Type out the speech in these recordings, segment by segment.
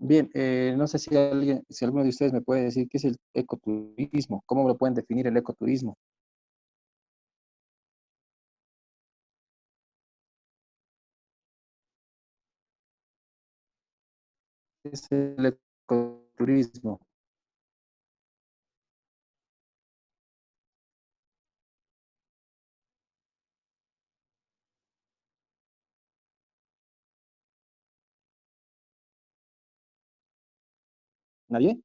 Bien, no sé si alguien, si alguno de ustedes me puede decir qué es el ecoturismo, cómo lo pueden definir el ecoturismo. ¿Qué es el ecoturismo? ¿Nadie?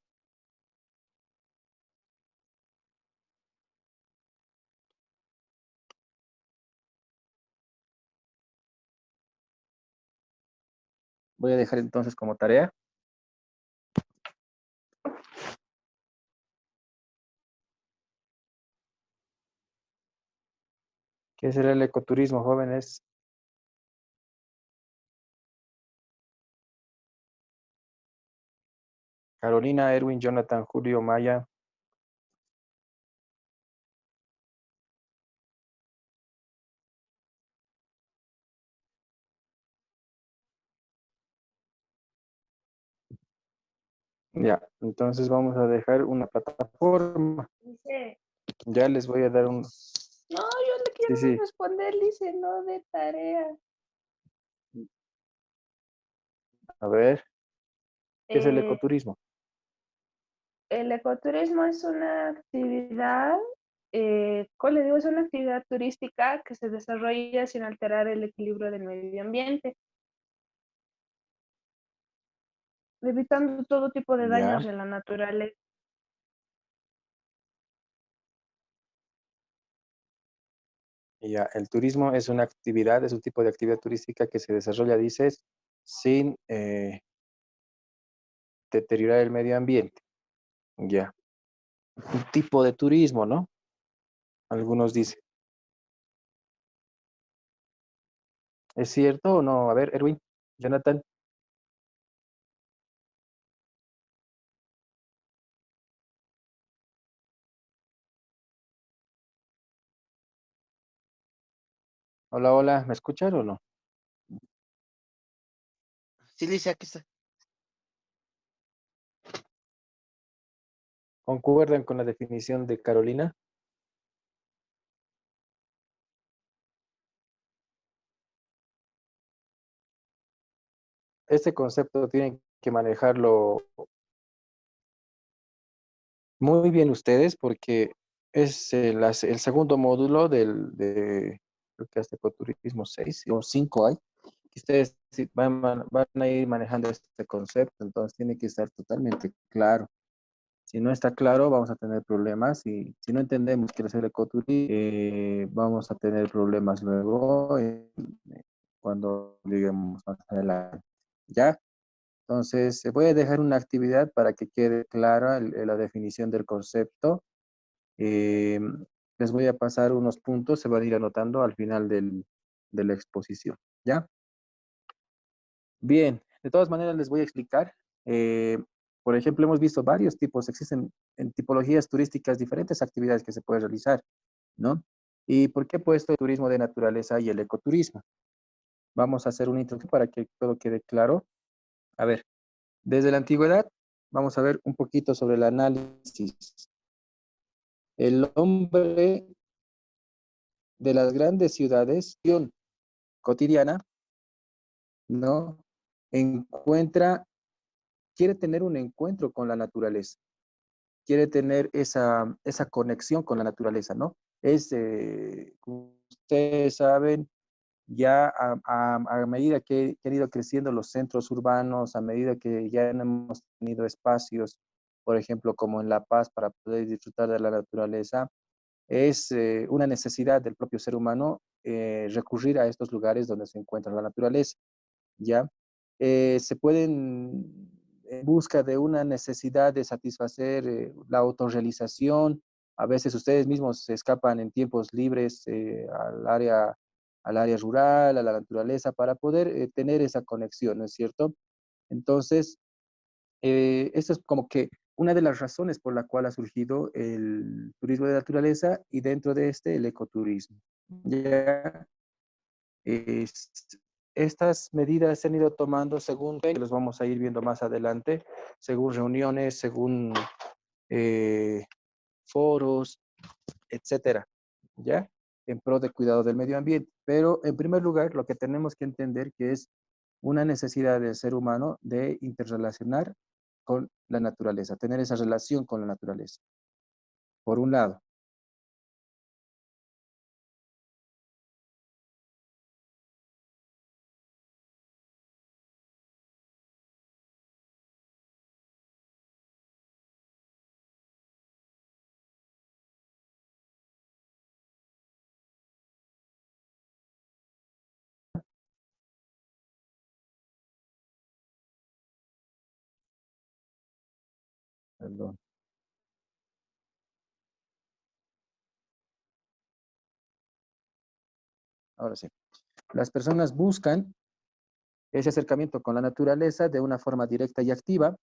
Voy a dejar entonces como tarea. ¿Qué será el ecoturismo, jóvenes? Carolina, Erwin, Jonathan, Julio, Maya. Ya, entonces vamos a dejar una plataforma. Dice, Ya les voy a dar un... no, yo le Sí, quiero sí. responder, dice, no de tarea. A ver, ¿qué es el Eh, ecoturismo? el ecoturismo es una actividad, ¿cómo le digo? Es una actividad turística que se desarrolla sin alterar el equilibrio del medio ambiente, evitando todo tipo de Ya, daños en la naturaleza. ya. El turismo es una actividad, es un tipo de actividad turística que se desarrolla, dices, sin deteriorar el medio ambiente. Ya. Un tipo de turismo, ¿no? Algunos dicen. ¿Es cierto o no? A ver, Erwin, Jonathan. Hola, hola, ¿me escuchan o no? Sí, dice aquí está. ¿Concuerdan con la definición de Carolina? Este concepto tienen que manejarlo muy bien ustedes porque es el segundo módulo creo que hasta ecoturismo 6 o 5 hay, que ustedes sí van a ir manejando este concepto, entonces tiene que estar totalmente claro. Si no está claro, vamos a tener problemas y si no entendemos qué es el ecoturismo, vamos a tener problemas luego cuando lleguemos más adelante. ¿Ya? Entonces, voy a dejar una actividad para que quede clara la definición del concepto. Eh, Les voy a pasar unos puntos, se van a ir anotando al final de la exposición. ¿Ya? Bien, de todas maneras les voy a explicar. Eh, por ejemplo, hemos visto varios tipos, existen en tipologías turísticas diferentes actividades que se pueden realizar, ¿no? ¿Y por qué he puesto el turismo de naturaleza y el ecoturismo? Vamos a hacer un introducción para que todo quede claro. A ver, desde la antigüedad, vamos a ver un poquito sobre el análisis. El hombre de las grandes ciudades, cotidiana, ¿no? Encuentra, quiere tener un encuentro con la naturaleza, quiere tener esa conexión con la naturaleza, ¿no? Como ustedes saben, ya a medida que han ido creciendo los centros urbanos, a medida que ya hemos tenido espacios, por ejemplo, como en La Paz, para poder disfrutar de la naturaleza, es una necesidad del propio ser humano recurrir a estos lugares donde se encuentra la naturaleza, ¿ya? Se pueden, en busca de una necesidad de satisfacer la autorrealización, a veces ustedes mismos se escapan en tiempos libres al área rural, a la naturaleza, para poder tener esa conexión, ¿no es cierto? Entonces, esto es como que una de las razones por la cual ha surgido el turismo de naturaleza y dentro de este el ecoturismo. Ya, estas medidas se han ido tomando según, que los vamos a ir viendo más adelante, según reuniones, según foros, etcétera, ¿ya? En pro de cuidado del medio ambiente. Pero en primer lugar, lo que tenemos que entender que es una necesidad del ser humano de interrelacionar con la naturaleza, tener esa relación con la naturaleza, por un lado. Perdón, ahora sí. Las personas buscan ese acercamiento con la naturaleza de una forma directa y activa,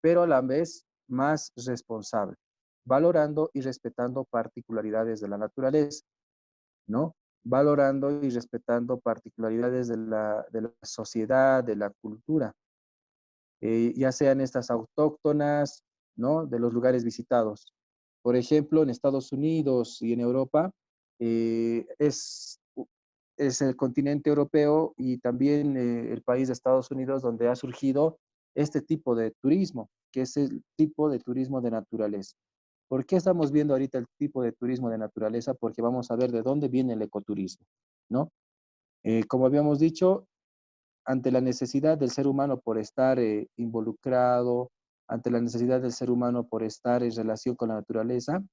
pero a la vez más responsable, valorando y respetando particularidades de la naturaleza, ¿no? Valorando y respetando particularidades de la sociedad, de la cultura, ya sean estas autóctonas, ¿no? De los lugares visitados. Por ejemplo, en Estados Unidos y en Europa, eh, es, es el continente europeo y también el país de Estados Unidos donde ha surgido este tipo de turismo, que es el tipo de turismo de naturaleza. ¿Por qué estamos viendo ahorita el tipo de turismo de naturaleza? Porque vamos a ver de dónde viene el ecoturismo, ¿no? Como habíamos dicho, ante la necesidad del ser humano por estar involucrado, ante la necesidad del ser humano por estar en relación con la naturaleza,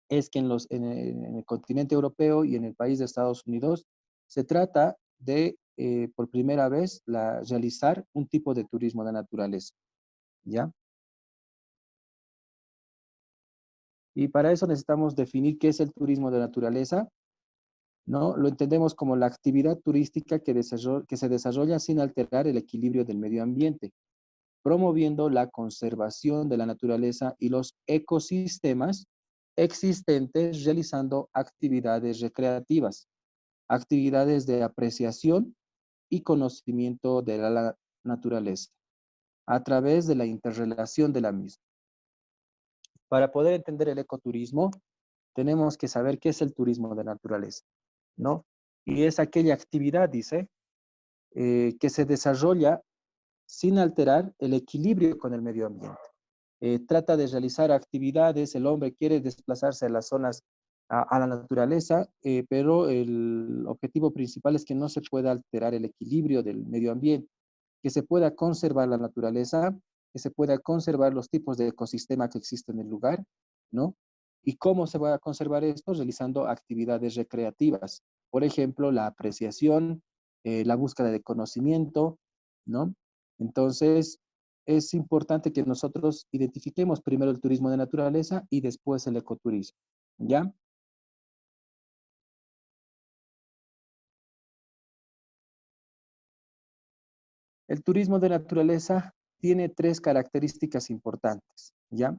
es que en el continente europeo y en el país de Estados Unidos se trata de, por primera vez, realizar un tipo de turismo de naturaleza, ¿ya? Y para eso necesitamos definir qué es el turismo de naturaleza, ¿no? Lo entendemos como la actividad turística que se desarrolla sin alterar el equilibrio del medio ambiente, promoviendo la conservación de la naturaleza y los ecosistemas existentes, realizando actividades recreativas, actividades de apreciación y conocimiento de la naturaleza, a través de la interrelación de la misma. Para poder entender el ecoturismo, tenemos que saber qué es el turismo de naturaleza, ¿no? Y es aquella actividad, dice, que se desarrolla sin alterar el equilibrio con el medio ambiente. Trata de realizar actividades, el hombre quiere desplazarse a las zonas, a la naturaleza, pero el objetivo principal es que no se pueda alterar el equilibrio del medio ambiente, que se pueda conservar la naturaleza, que se pueda conservar los tipos de ecosistema que existen en el lugar, ¿no? ¿Y cómo se va a conservar esto? Realizando actividades recreativas, por ejemplo, la apreciación, la búsqueda de conocimiento, ¿no? Entonces, es importante que nosotros identifiquemos primero el turismo de naturaleza y después el ecoturismo, ¿ya? El turismo de naturaleza tiene tres características importantes, ¿ya?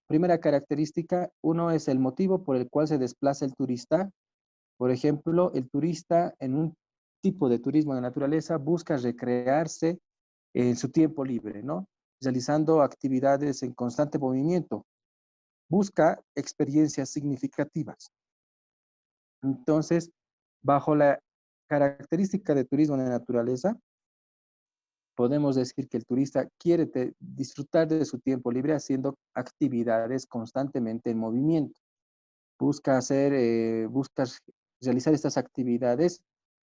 Primera característica, uno es el motivo por el cual se desplaza el turista. Por ejemplo, el turista en un tipo de turismo de naturaleza busca recrearse en su tiempo libre, ¿no? Realizando actividades en constante movimiento. Busca experiencias significativas. Entonces, bajo la característica de turismo de naturaleza, podemos decir que el turista quiere disfrutar de su tiempo libre haciendo actividades constantemente en movimiento. Busca realizar estas actividades,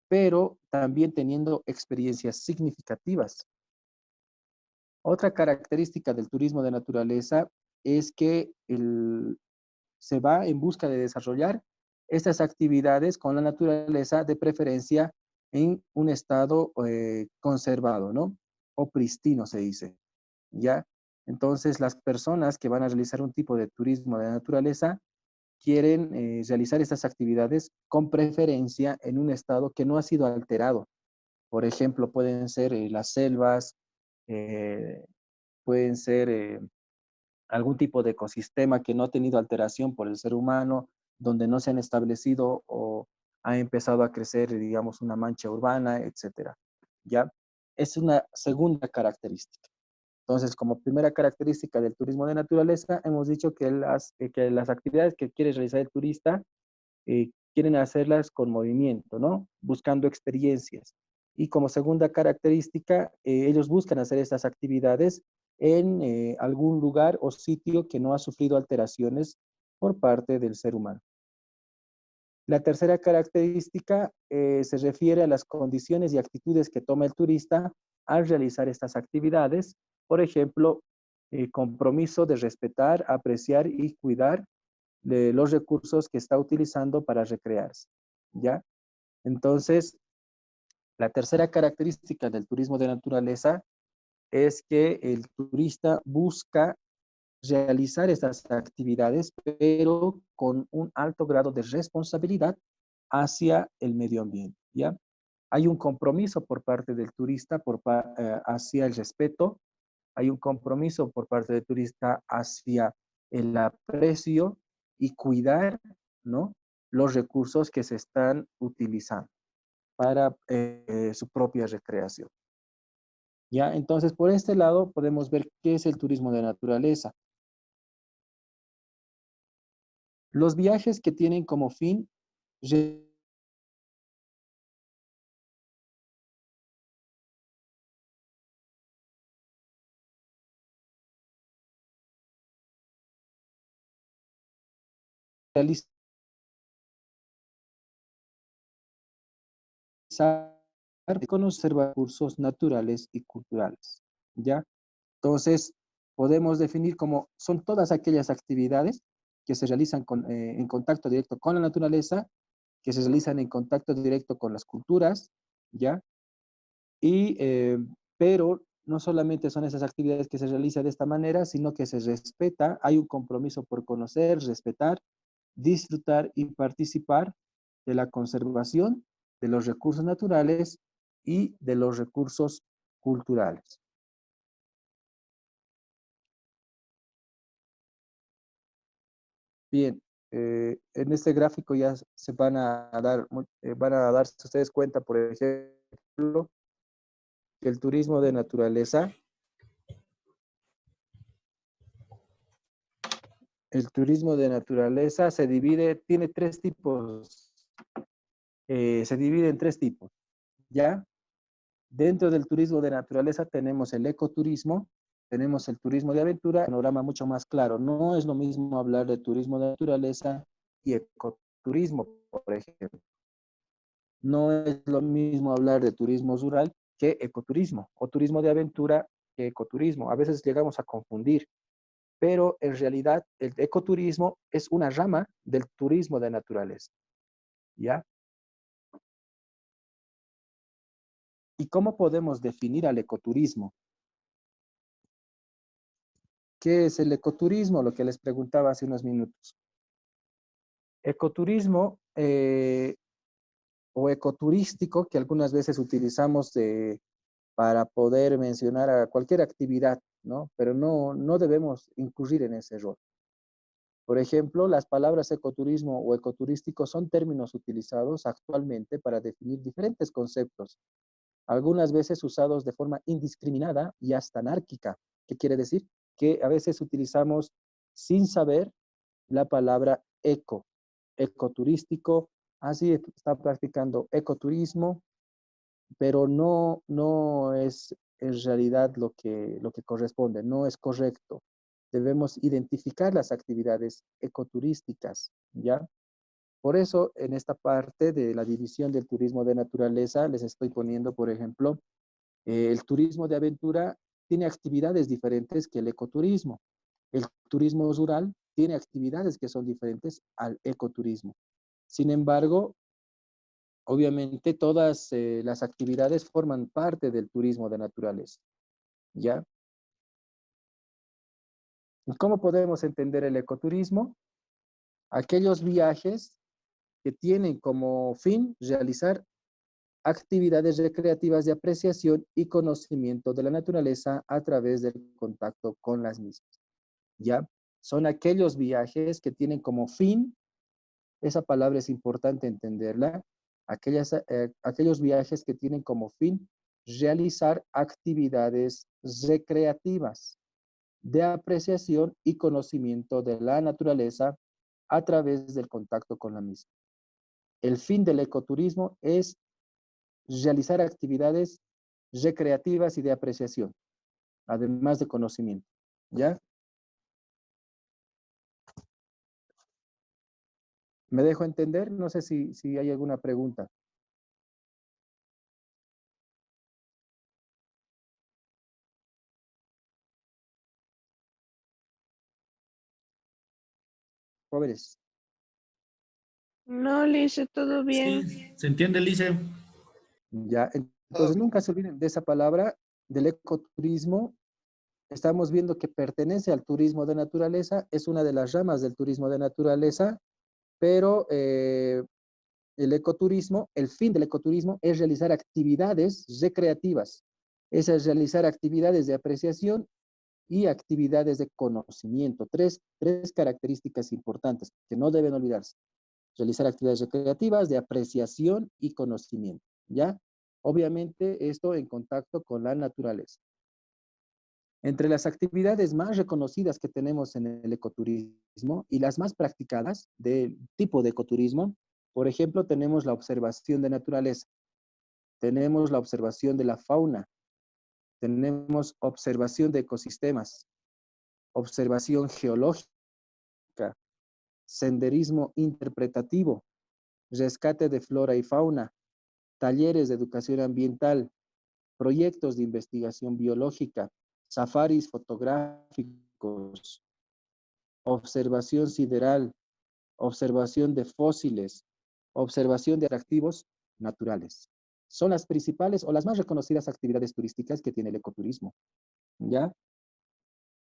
pero también teniendo experiencias significativas. Otra característica del turismo de naturaleza es que se va en busca de desarrollar estas actividades con la naturaleza, de preferencia en un estado conservado, ¿no? O pristino se dice, ¿ya? Entonces, las personas que van a realizar un tipo de turismo de naturaleza quieren realizar estas actividades con preferencia en un estado que no ha sido alterado. Por ejemplo, pueden ser las selvas, eh, pueden ser algún tipo de ecosistema que no ha tenido alteración por el ser humano, donde no se han establecido o ha empezado a crecer, digamos, una mancha urbana, etcétera. ¿Ya? Es una segunda característica. Entonces, como primera característica del turismo de naturaleza, hemos dicho que las actividades que quiere realizar el turista quieren hacerlas con movimiento, ¿no? Buscando experiencias. Y como segunda característica, ellos buscan hacer estas actividades en algún lugar o sitio que no ha sufrido alteraciones por parte del ser humano. La tercera característica se refiere a las condiciones y actitudes que toma el turista al realizar estas actividades. Por ejemplo, compromiso de respetar, apreciar y cuidar de los recursos que está utilizando para recrearse, ¿ya? Entonces, la tercera característica del turismo de naturaleza es que el turista busca realizar estas actividades, pero con un alto grado de responsabilidad hacia el medio ambiente, ¿ya? Hay un compromiso por parte del turista hacia el respeto, hay un compromiso por parte del turista hacia el aprecio y cuidar, ¿no? Los recursos que se están utilizando para su propia recreación. ¿Ya? Entonces, por este lado podemos ver qué es el turismo de naturaleza. Los viajes que tienen como fin realizar, conocer recursos naturales y culturales, ¿ya? Entonces, podemos definir como son todas aquellas actividades que se realizan en contacto directo con la naturaleza, que se realizan en contacto directo con las culturas, ¿ya? Y, pero no solamente son esas actividades que se realizan de esta manera, sino que se respeta, hay un compromiso por conocer, respetar, disfrutar y participar de la conservación de los recursos naturales y de los recursos culturales. Bien, en este gráfico ya se van a darse ustedes cuenta, por ejemplo, que el turismo de naturaleza tiene tres tipos, se divide en tres tipos, ¿ya? Dentro del turismo de naturaleza tenemos el ecoturismo, tenemos el turismo de aventura, un panorama mucho más claro. No es lo mismo hablar de turismo de naturaleza y ecoturismo, por ejemplo. No es lo mismo hablar de turismo rural que ecoturismo, o turismo de aventura que ecoturismo. A veces llegamos a confundir, pero en realidad el ecoturismo es una rama del turismo de naturaleza, ¿ya? ¿Y cómo podemos definir al ecoturismo? ¿Qué es el ecoturismo? Lo que les preguntaba hace unos minutos. Ecoturismo o ecoturístico, que algunas veces utilizamos para poder mencionar a cualquier actividad, ¿no? Pero no debemos incurrir en ese error. Por ejemplo, las palabras ecoturismo o ecoturístico son términos utilizados actualmente para definir diferentes conceptos, algunas veces usados de forma indiscriminada y hasta anárquica. ¿Qué quiere decir? Que a veces utilizamos sin saber la palabra ecoturístico, así está practicando ecoturismo, pero no es en realidad lo que corresponde, no es correcto. Debemos identificar las actividades ecoturísticas, ¿ya? Por eso, en esta parte de la división del turismo de naturaleza, les estoy poniendo, por ejemplo, el turismo de aventura tiene actividades diferentes que el ecoturismo. El turismo rural tiene actividades que son diferentes al ecoturismo. Sin embargo, obviamente todas las actividades forman parte del turismo de naturaleza, ¿ya? ¿Cómo podemos entender el ecoturismo? Aquellos viajes que tienen como fin realizar actividades recreativas de apreciación y conocimiento de la naturaleza a través del contacto con las mismas, ¿ya? Son aquellos viajes que tienen como fin, esa palabra es importante entenderla, aquellos viajes que tienen como fin realizar actividades recreativas de apreciación y conocimiento de la naturaleza a través del contacto con la misma. El fin del ecoturismo es realizar actividades recreativas y de apreciación, además de conocimiento. ¿Ya? ¿Me dejo entender? No sé si hay alguna pregunta. Jóvenes. No, Lice, todo Sí, bien. se entiende, Lice. Ya, entonces nunca se olviden de esa palabra del ecoturismo. Estamos viendo que pertenece al turismo de naturaleza, es una de las ramas del turismo de naturaleza, pero el ecoturismo, el fin del ecoturismo es realizar actividades recreativas, es realizar actividades de apreciación y actividades de conocimiento. Tres características importantes que no deben olvidarse. Realizar actividades recreativas de apreciación y conocimiento, ¿ya? Obviamente esto en contacto con la naturaleza. Entre las actividades más reconocidas que tenemos en el ecoturismo y las más practicadas del tipo de ecoturismo, por ejemplo, tenemos la observación de naturaleza, tenemos la observación de la fauna, tenemos observación de ecosistemas, observación geológica, senderismo interpretativo, rescate de flora y fauna, talleres de educación ambiental, proyectos de investigación biológica, safaris fotográficos, observación sideral, observación de fósiles, observación de atractivos naturales. Son las principales o las más reconocidas actividades turísticas que tiene el ecoturismo, ¿ya?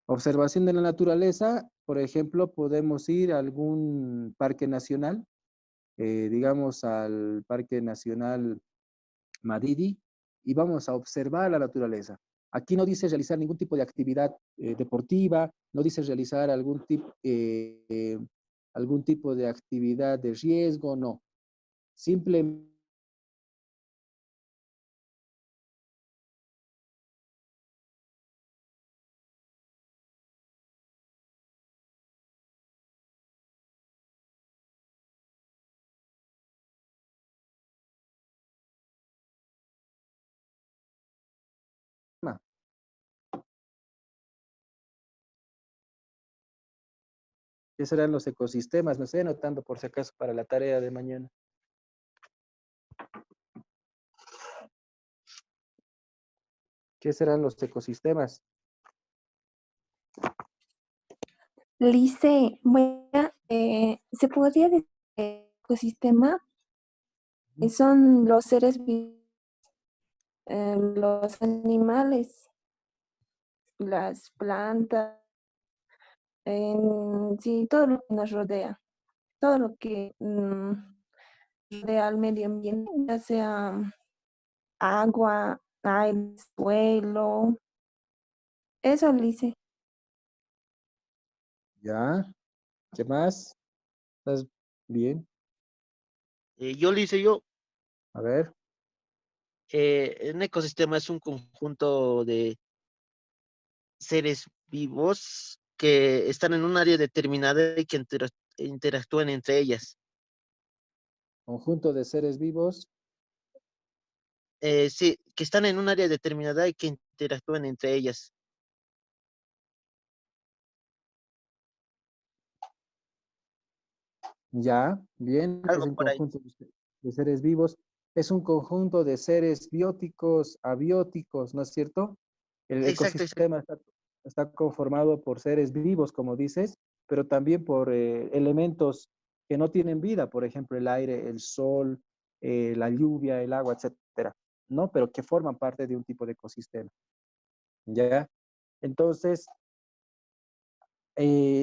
Observación de la naturaleza, por ejemplo, podemos ir a algún parque nacional, digamos al Parque Nacional Madidi, y vamos a observar la naturaleza. Aquí no dice realizar ningún tipo de actividad deportiva, no dice realizar algún tipo de actividad de riesgo, no. Simplemente ¿qué serán los ecosistemas? Me estoy anotando por si acaso para la tarea de mañana. ¿Qué serán los ecosistemas? Lice, bueno, se podría decir que el ecosistema son los seres vivos, los animales, las plantas, sí, todo lo que nos rodea, todo lo que rodea al medio ambiente, ya sea agua, aire, suelo, eso, Lice. ¿Ya? ¿Qué más? ¿Estás bien? Yo le hice yo, A ver. un ecosistema es un conjunto de seres vivos que están en un área determinada y que interactúan entre ellas. Conjunto de seres vivos. Sí, que están en un área determinada y que interactúan entre ellas. Ya, bien, es Algo un por ahí. conjunto de seres vivos. Es un conjunto de seres bióticos, abióticos, ¿no es cierto? El Exacto, exacto. ecosistema está conformado por seres vivos, como dices, pero también por elementos que no tienen vida, por ejemplo, el aire, el sol, la lluvia, el agua, etcétera, ¿no? Pero que forman parte de un tipo de ecosistema, ¿ya? Entonces,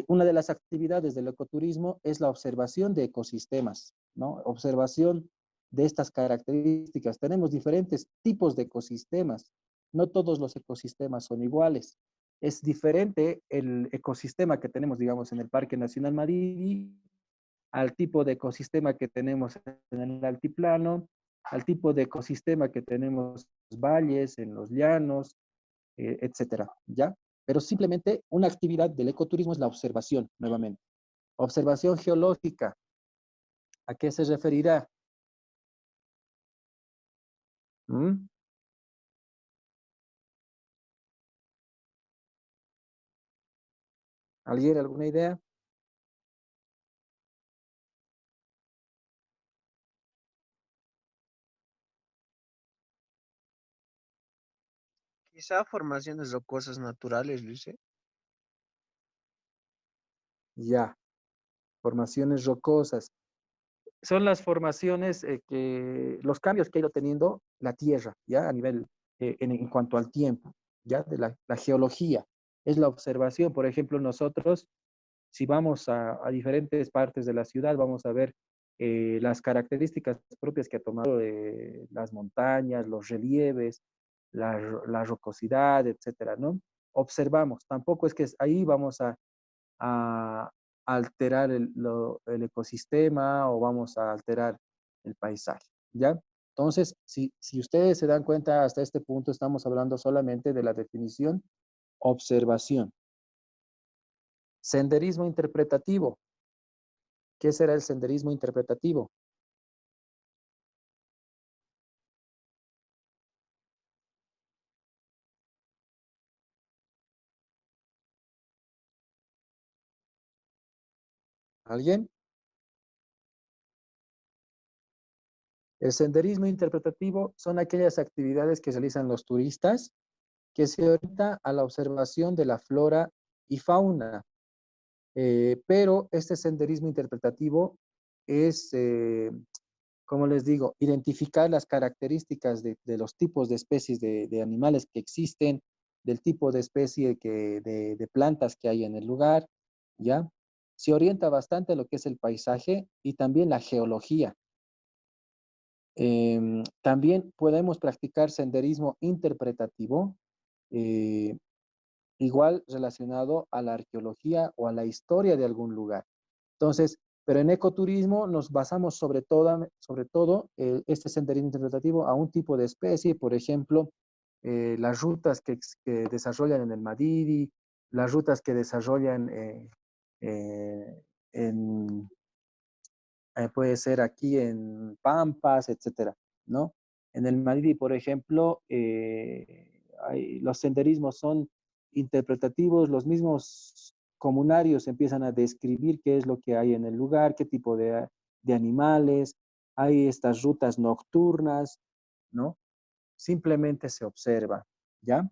una de las actividades del ecoturismo es la observación de ecosistemas, ¿no? Observación de estas características. Tenemos diferentes tipos de ecosistemas. No todos los ecosistemas son iguales. Es diferente el ecosistema que tenemos, digamos, en el Parque Nacional Madidi al tipo de ecosistema que tenemos en el altiplano al tipo de ecosistema que tenemos en los valles, en los llanos, etcétera, ¿ya? Pero simplemente una actividad del ecoturismo es la observación, nuevamente. Observación geológica. ¿A qué se referirá? ¿Mm? ¿Alguien, alguna idea? Quizá formaciones rocosas naturales, Luis. Ya, formaciones rocosas. Son las formaciones los cambios que ha ido teniendo la Tierra, ¿ya? A nivel, en cuanto al tiempo, ¿ya? De la geología. Es la observación, por ejemplo, nosotros, si vamos a diferentes partes de la ciudad, vamos a ver las características propias que ha tomado las montañas, los relieves, la rocosidad, etcétera, ¿no? Observamos, tampoco es que ahí vamos a alterar el ecosistema o vamos a alterar el paisaje, ¿ya? Entonces, si ustedes se dan cuenta, hasta este punto estamos hablando solamente de la definición observación. Senderismo interpretativo. ¿Qué será el senderismo interpretativo? ¿Alguien? El senderismo interpretativo son aquellas actividades que realizan los turistas que se orientan a la observación de la flora y fauna. Pero este senderismo interpretativo es, como les digo, identificar las características de los tipos de especies de animales que existen, del tipo de especie de plantas que hay en el lugar, ¿ya? Se orienta bastante a lo que es el paisaje y también la geología. También podemos practicar senderismo interpretativo, eh, igual relacionado a la arqueología o a la historia de algún lugar. Entonces, pero en ecoturismo nos basamos sobre todo este senderismo interpretativo a un tipo de especie, por ejemplo, las rutas que desarrollan en el Madidi, las rutas que desarrollan en, puede ser aquí en Pampas, etcétera, ¿no? En el Madrid, por ejemplo, los senderismos son interpretativos, los mismos comunarios empiezan a describir qué es lo que hay en el lugar, qué tipo de animales, hay estas rutas nocturnas, ¿no? Simplemente se observa, ¿ya?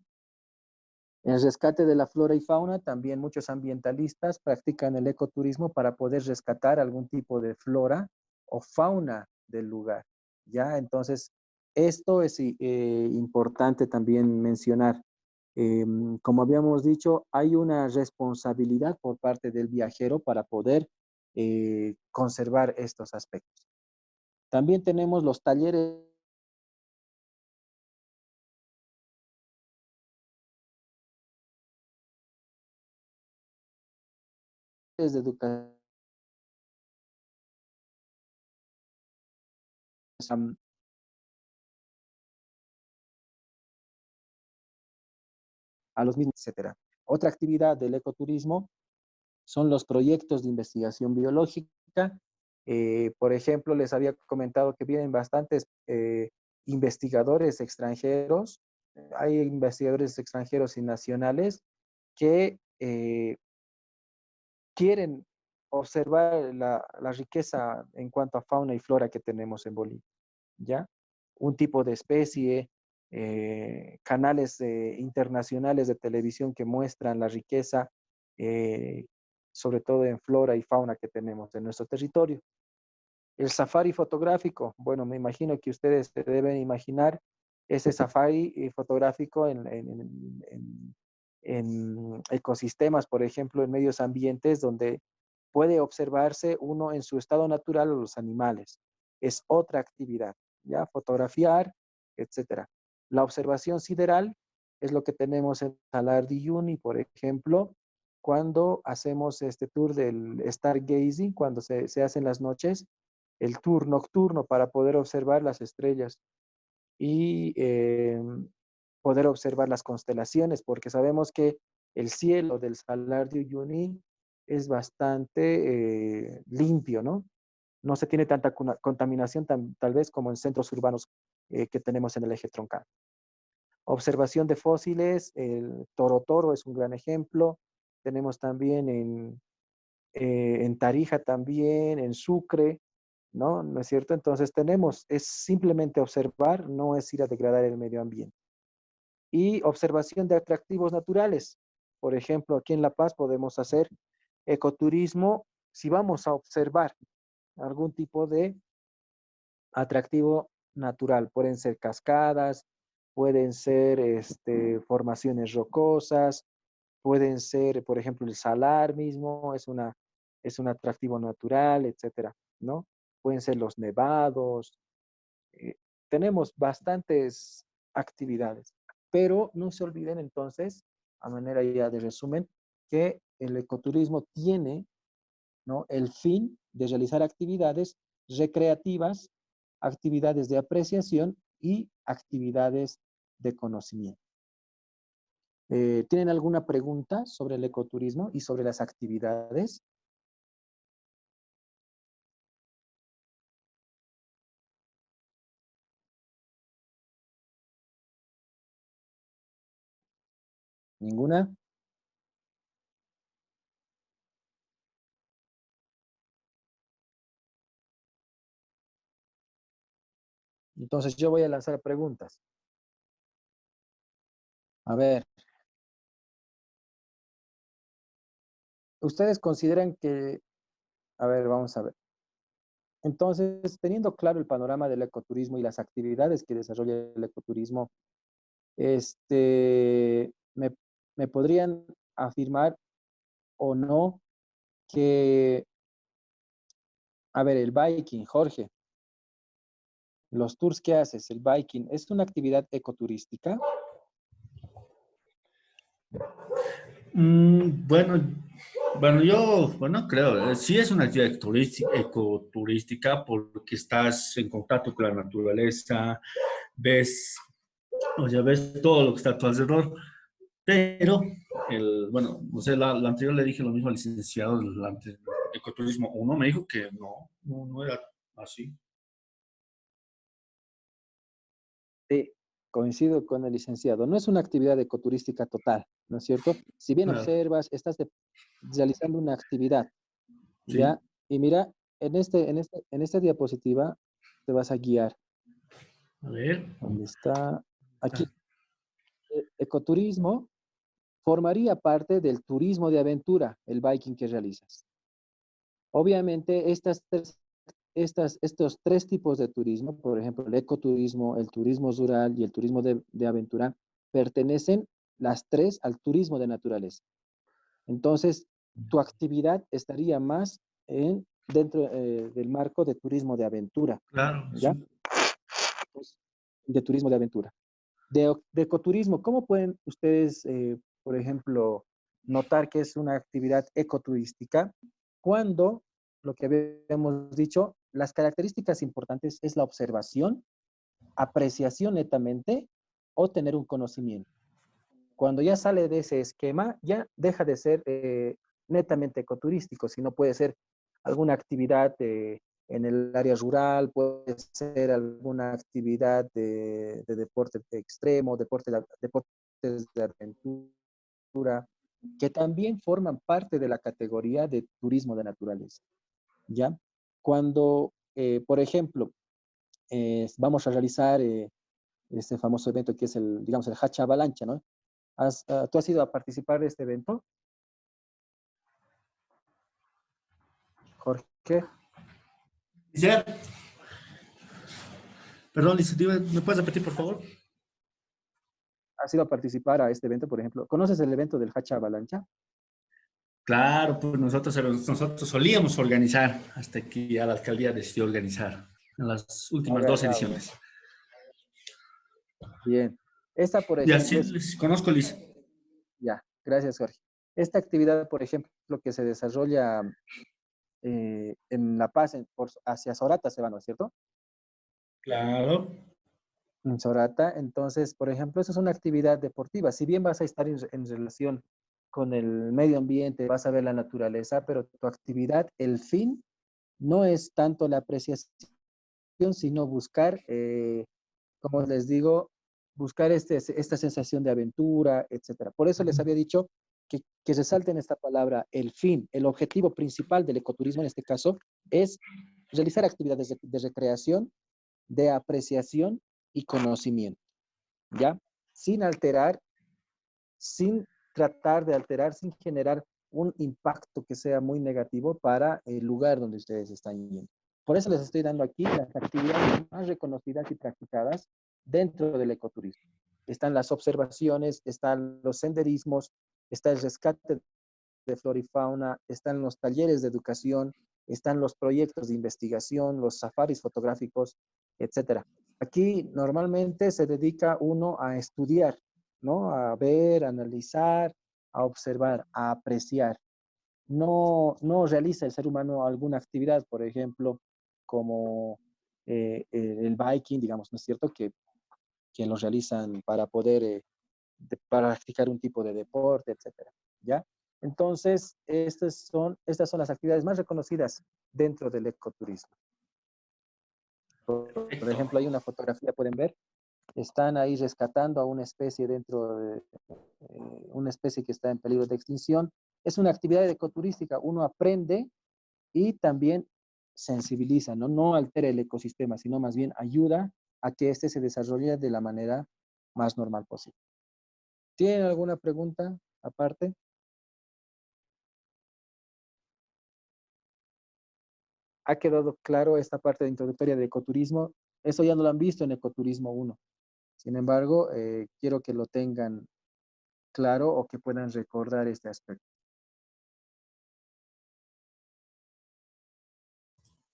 En el rescate de la flora y fauna, también muchos ambientalistas practican el ecoturismo para poder rescatar algún tipo de flora o fauna del lugar, ¿ya? Entonces, esto es importante también mencionar. Como habíamos dicho, hay una responsabilidad por parte del viajero para poder conservar estos aspectos. También tenemos los talleres de educación a los mismos, etcétera. Otra actividad del ecoturismo son los proyectos de investigación biológica. Por ejemplo, les había comentado que vienen bastantes investigadores extranjeros. Hay investigadores extranjeros y nacionales que quieren observar la riqueza en cuanto a fauna y flora que tenemos en Bolivia, ¿ya? Un tipo de especie, canales internacionales de televisión que muestran la riqueza, eh, sobre todo en flora y fauna que tenemos en nuestro territorio. El safari fotográfico, bueno, me imagino que ustedes se deben imaginar ese safari fotográfico en ecosistemas, por ejemplo, en medios ambientes donde puede observarse uno en su estado natural a los animales. Es otra actividad, ¿ya? Fotografiar, etcétera. La observación sideral es lo que tenemos en Salar de Uyuni, por ejemplo, cuando hacemos este tour del stargazing, cuando se hace en las noches, el tour nocturno para poder observar las estrellas y poder observar las constelaciones, porque sabemos que el cielo del Salar de Uyuni es bastante limpio, ¿no? No se tiene tanta contaminación tal vez como en centros urbanos que tenemos en el eje troncal. Observación de fósiles, el Toro Toro es un gran ejemplo. Tenemos también en Tarija también, en Sucre, ¿no? ¿No es cierto? Entonces tenemos, es simplemente observar, no es ir a degradar el medio ambiente. Y observación de atractivos naturales. Por ejemplo, aquí en La Paz podemos hacer ecoturismo si vamos a observar algún tipo de atractivo natural. Pueden ser cascadas, pueden ser formaciones rocosas, pueden ser, por ejemplo, el salar mismo, es un atractivo natural, etcétera, ¿no? Pueden ser los nevados. eh, Tenemos bastantes actividades, pero no se olviden entonces, a manera ya de resumen, que el ecoturismo tiene, ¿no?, el fin de realizar actividades recreativas, actividades de apreciación y actividades de conocimiento. ¿Tienen alguna pregunta sobre el ecoturismo y sobre las actividades? ¿Ninguna? Entonces yo voy a lanzar preguntas. A ver, ¿ustedes consideran que, a ver, vamos a ver. Entonces, teniendo claro el panorama del ecoturismo y las actividades que desarrolla el ecoturismo, me, me podrían afirmar o no que, a ver, el biking, Jorge, los tours que haces, el biking, ¿es una actividad ecoturística? Bueno, yo creo, sí es una actividad ecoturística porque estás en contacto con la naturaleza, ves, o sea, ves todo lo que está a tu alrededor, pero, bueno, no sé, la anterior le dije lo mismo al licenciado del ecoturismo uno, me dijo que no era así. Sí, coincido con el licenciado. No es una actividad ecoturística total, ¿no es cierto? Si bien Claro, observas, realizando una actividad, sí, ¿ya? Y mira, en esta diapositiva te vas a guiar. a ver, ¿Dónde está? Aquí. está. Ecoturismo formaría parte del turismo de aventura, el biking que realizas. Obviamente, estos tres tipos de turismo, por ejemplo, el ecoturismo, el turismo rural y el turismo de aventura, pertenecen las tres al turismo de naturaleza. Entonces, tu actividad estaría más dentro del marco de turismo de aventura, Claro, ¿ya? sí. Pues, de turismo de aventura. De ecoturismo, ¿cómo pueden ustedes, por ejemplo, notar que es una actividad ecoturística cuando, lo que habíamos dicho, las características importantes es la observación, apreciación netamente o tener un conocimiento? Cuando ya sale de ese esquema, ya deja de ser netamente ecoturístico, sino puede ser alguna actividad en el área rural, puede ser alguna actividad de deporte extremo, deportes de aventura, que también forman parte de la categoría de turismo de naturaleza, ¿ya? Cuando, por ejemplo, vamos a realizar este famoso evento que es digamos, el Hacha Avalancha, ¿no? ¿Tú has ido a participar de este evento, Jorge? Ya, perdón, licenciado, ¿me puedes repetir, por favor? ¿Has ido a participar a este evento, por ejemplo? ¿Conoces el evento del Hacha Avalancha? Claro, pues nosotros solíamos organizar hasta que ya la alcaldía decidió organizar en las A últimas ver, dos ediciones. bien. Esta, por Ya ejemplo, sí, es, conozco, Liz. ya, gracias, Jorge. Esta actividad, por ejemplo, que se desarrolla en La Paz, hacia Sorata se va, ¿no es cierto? Claro. En Sorata. Entonces, por ejemplo, eso es una actividad deportiva. Si bien vas a estar en relación con el medio ambiente, vas a ver la naturaleza, pero tu actividad, el fin, no es tanto la apreciación, sino buscar, como les digo, buscar esta sensación de aventura, etcétera. Por eso les había dicho que resalten esta palabra, el fin, el objetivo principal del ecoturismo en este caso es realizar actividades de recreación, de apreciación y conocimiento, ¿ya? Sin alterar, sin tratar de alterar, sin generar un impacto que sea muy negativo para el lugar donde ustedes están yendo. Por eso les estoy dando aquí las actividades más reconocidas y practicadas dentro del ecoturismo. Están las observaciones, están los senderismos, está el rescate de flora y fauna, están los talleres de educación, están los proyectos de investigación, los safaris fotográficos, etcétera. Aquí normalmente se dedica uno a estudiar, ¿no? A ver, a analizar, a observar, a apreciar. No realiza el ser humano alguna actividad, por ejemplo, como el biking, digamos, ¿no es cierto? Que lo realizan para poder para practicar un tipo de deporte, etcétera, ¿ya? Entonces, estas son las actividades más reconocidas dentro del ecoturismo. Por Perfecto. ejemplo, hay una fotografía, pueden ver, están ahí rescatando a una especie dentro de una especie que está en peligro de extinción. Es una actividad ecoturística, uno aprende y también sensibiliza, ¿no? No altera el ecosistema, sino más bien ayuda a que éste se desarrolle de la manera más normal posible. ¿Tienen alguna pregunta aparte? ¿Ha quedado claro esta parte de introductoria de ecoturismo? Eso ya no lo han visto en Ecoturismo 1. Sin embargo, quiero que lo tengan claro o que puedan recordar este aspecto.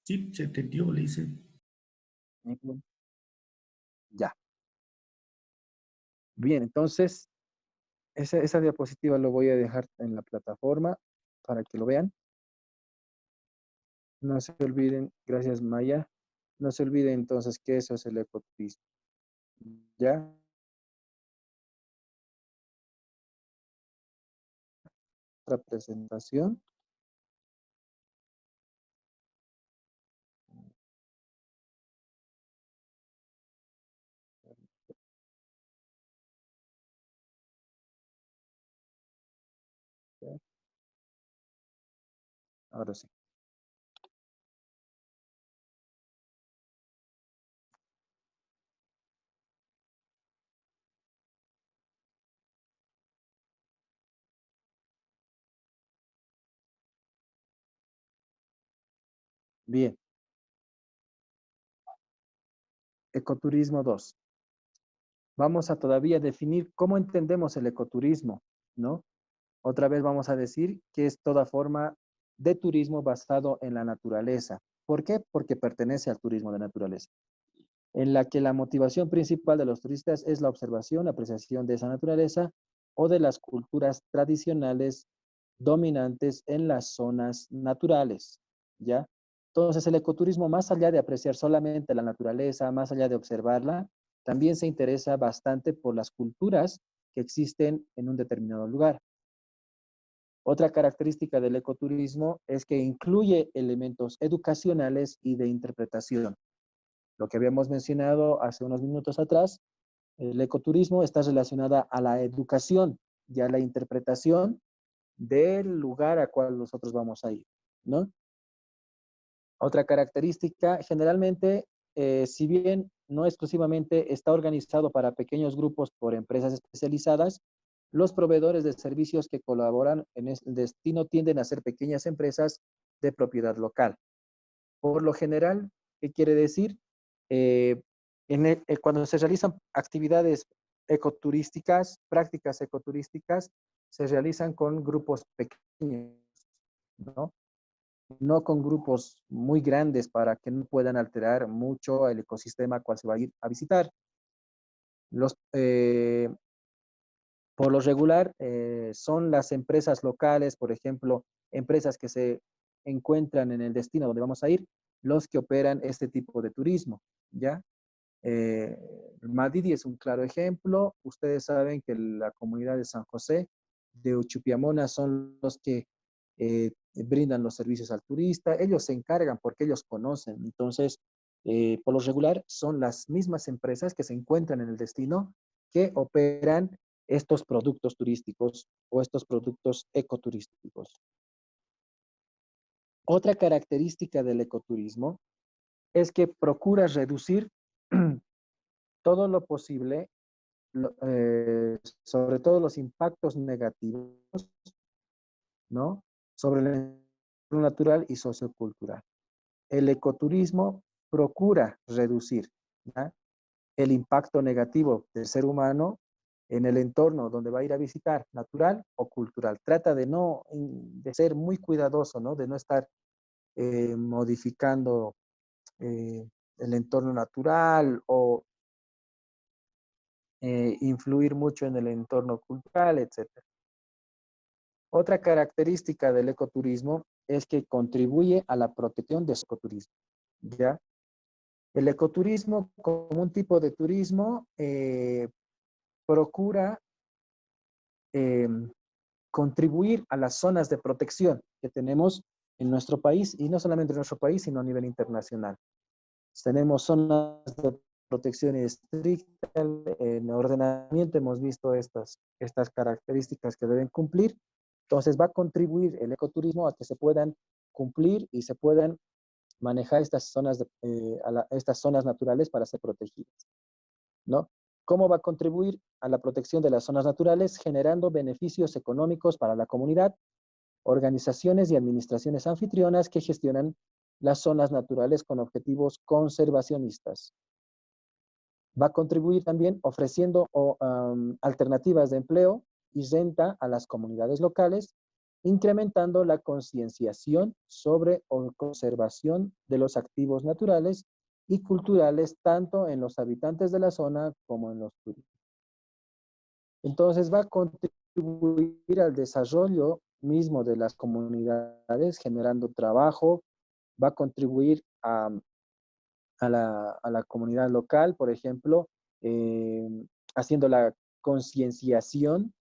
Sí, se entendió, le dice. Ya. Bien, entonces, esa diapositiva lo voy a dejar en la plataforma para que lo vean. No se olviden, gracias Maya, no se olviden entonces que eso es el ecoturismo. ¿Ya? Otra presentación. Ahora sí. Bien. Ecoturismo 2. Vamos a todavía definir cómo entendemos el ecoturismo, ¿no? Otra vez vamos a decir que es toda forma de turismo basado en la naturaleza. ¿Por qué? Porque pertenece al turismo de naturaleza, en la que la motivación principal de los turistas es la observación, apreciación de esa naturaleza o de las culturas tradicionales dominantes en las zonas naturales, ¿ya? Entonces, el ecoturismo, más allá de apreciar solamente la naturaleza, más allá de observarla, también se interesa bastante por las culturas que existen en un determinado lugar. Otra característica del ecoturismo es que incluye elementos educacionales y de interpretación. Lo que habíamos mencionado hace unos minutos atrás, el ecoturismo está relacionada a la educación y a la interpretación del lugar a cual nosotros vamos a ir, ¿no? Otra característica, generalmente, si bien no exclusivamente está organizado para pequeños grupos por empresas especializadas, los proveedores de servicios que colaboran en el destino tienden a ser pequeñas empresas de propiedad local. Por lo general, ¿qué quiere decir? Cuando se realizan actividades ecoturísticas, prácticas ecoturísticas, se realizan con grupos pequeños, ¿no? No con grupos muy grandes para que no puedan alterar mucho el ecosistema cual se va a ir a visitar. Los, por lo regular, son las empresas locales, por ejemplo, empresas que se encuentran en el destino donde vamos a ir los que operan este tipo de turismo, ¿ya? Madidi es un claro ejemplo. Ustedes saben que la comunidad de San José, de Uchupiamona, son los que brindan los servicios al turista. Ellos se encargan porque ellos conocen. Entonces, por lo regular, son las mismas empresas que se encuentran en el destino que operan estos productos turísticos o estos productos ecoturísticos. Otra característica del ecoturismo es que procura reducir todo lo posible, sobre todo los impactos negativos, ¿no? Sobre el entorno natural y sociocultural. El ecoturismo procura reducir, ¿ya?, el impacto negativo del ser humano en el entorno donde va a ir a visitar, natural o cultural. Trata de ser muy cuidadoso, ¿no? De no estar modificando el entorno natural o influir mucho en el entorno cultural, etc. Otra característica del ecoturismo es que contribuye a la protección del ecoturismo, ¿ya? El ecoturismo, como un tipo de turismo, procura eh, contribuir a las zonas de protección que tenemos en nuestro país, y no solamente en nuestro país, sino a nivel internacional. Tenemos zonas de protección estricta, en ordenamiento hemos visto estas características que deben cumplir. Entonces va a contribuir el ecoturismo a que se puedan cumplir y se puedan manejar estas zonas, estas zonas naturales para ser protegidas, ¿no? ¿Cómo va a contribuir a la protección de las zonas naturales? Generando beneficios económicos para la comunidad, organizaciones y administraciones anfitrionas que gestionan las zonas naturales con objetivos conservacionistas. Va a contribuir también ofreciendo alternativas de empleo y renta a las comunidades locales, incrementando la concienciación sobre la conservación de los activos naturales y culturales, tanto en los habitantes de la zona como en los turistas. Entonces va a contribuir al desarrollo mismo de las comunidades, generando trabajo, va a contribuir a la comunidad local, por ejemplo, haciendo la concienciación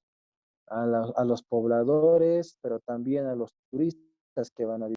a los pobladores, pero también a los turistas que van a